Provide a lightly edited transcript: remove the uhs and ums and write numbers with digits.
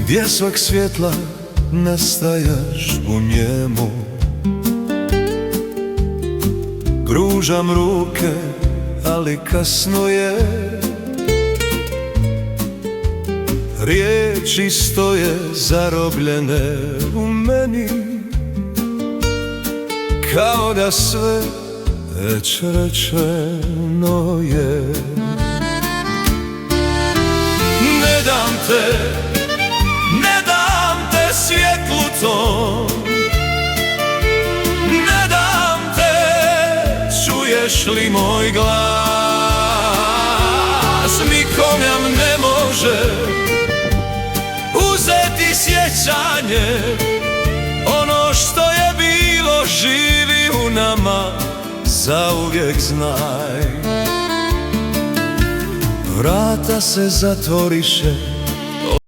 gdje svak svjetla nastajaš u njemu. Pružam ruke, ali kasno je, riječi stoje zarobljene u meni, kao da sve već rečeno je. Ne dam te svjetlu tom, ne dam te, čuješ li moj glas? Niko nam ne može uzeti sjećanje, ono što je bilo živi u nama, zauvijek znaj. Vrata se zatvoriše